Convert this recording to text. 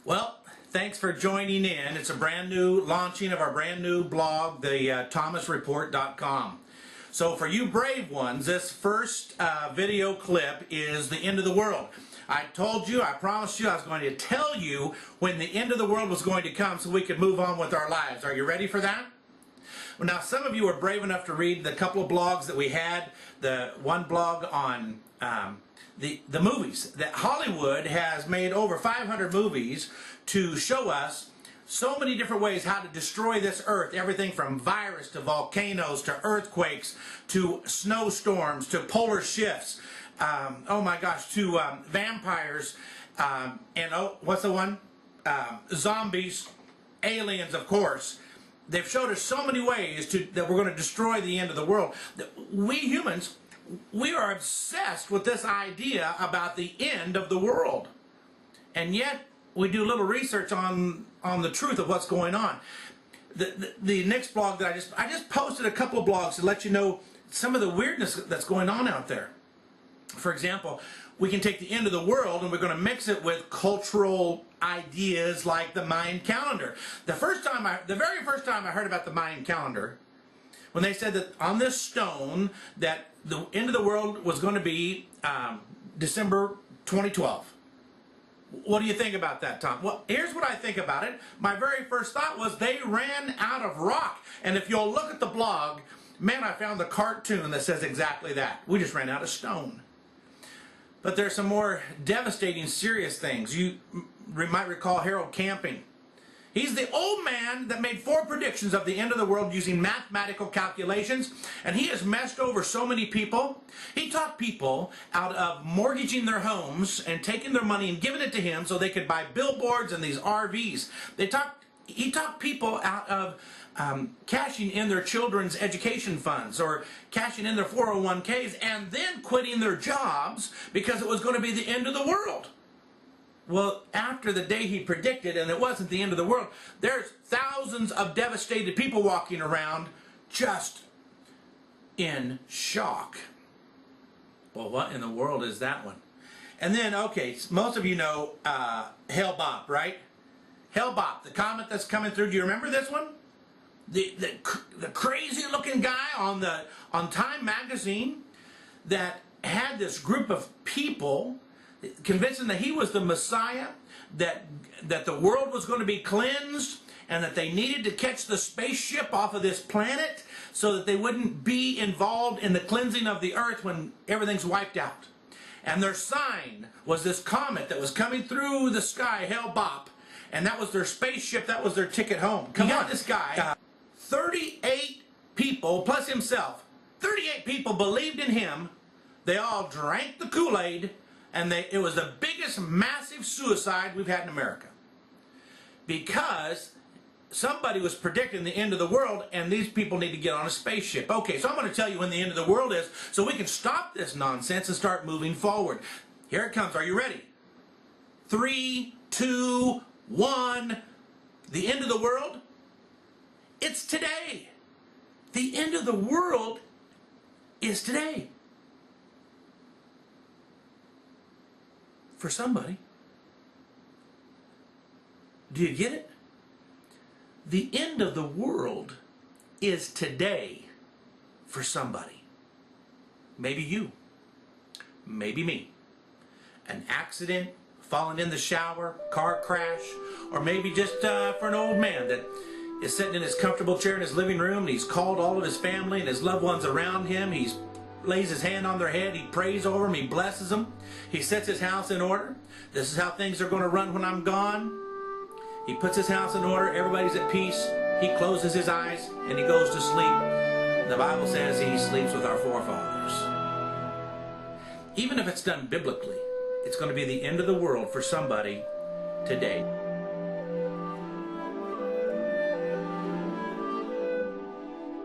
Well, thanks for joining in. It's a brand new launching of our brand new blog, the thomasreport.com. So for you brave ones, this first video clip is the end of the world. I told you, I promised you I was going to tell you when the end of the world was going to come so we could move on with our lives. Are you ready for that? Well, now some of you were brave enough to read the couple of blogs that we had. The one blog on the movies. That Hollywood has made over 500 movies to show us so many different ways how to destroy this earth. Everything from virus to volcanoes to earthquakes to snowstorms to polar shifts. Oh my gosh, to vampires and what's the one? Zombies, aliens, of course. They've showed us so many ways that we're going to destroy the end of the world. We humans, we are obsessed with this idea about the end of the world. And yet, we do a little research on the truth of what's going on. The next blog that I just posted a couple of blogs to let you know some of the weirdness that's going on out there. For example, we can take the end of the world and we're going to mix it with cultural ideas like the Mayan calendar. The very first time I heard about the Mayan calendar, when they said that on this stone that the end of the world was going to be December 2012. What do you think about that, Tom? Well, here's what I think about it. My very first thought was they ran out of rock. And if you'll look at the blog, man, I found the cartoon that says exactly that. We just ran out of stone. But there's some more devastating, serious things. You might recall Harold Camping. He's the old man that made 4 predictions of the end of the world using mathematical calculations, and he has messed over so many people. He talked people out of mortgaging their homes and taking their money and giving it to him so they could buy billboards and these RVs. He talked people out of cashing in their children's education funds or cashing in their 401ks and then quitting their jobs because it was going to be the end of the world. Well, after the day he predicted, and it wasn't the end of the world, there's thousands of devastated people walking around just in shock. Well, what in the world is that one? And then, okay, most of you know Hale-Bopp, right? Hale-Bopp, the comet that's coming through. Do you remember this one? The crazy-looking guy on Time magazine that had this group of people convincing that he was the Messiah, that the world was going to be cleansed, and that they needed to catch the spaceship off of this planet so that they wouldn't be involved in the cleansing of the earth when everything's wiped out. And their sign was this comet that was coming through the sky, Hale-Bopp, and that was their spaceship, that was their ticket home. Come on, this guy, 38 people, plus himself, 38 people believed in him. They all drank the Kool-Aid, and it was the biggest massive suicide we've had in America. Because somebody was predicting the end of the world, and these people need to get on a spaceship. Okay, so I'm going to tell you when the end of the world is so we can stop this nonsense and start moving forward. Here it comes. Are you ready? 3, 2, 1. The end of the world? It's today. The end of the world is today. For somebody. Do you get it? The end of the world is today for somebody. Maybe you. Maybe me. An accident, falling in the shower, car crash, or maybe just for an old man that is sitting in his comfortable chair in his living room and he's called all of his family and his loved ones around him. He lays his hand on their head, he prays over them, he blesses them, he sets his house in order. This is how things are going to run when I'm gone. He puts his house in order, everybody's at peace, he closes his eyes and he goes to sleep. The Bible says he sleeps with our forefathers. Even if it's done biblically, it's going to be the end of the world for somebody today.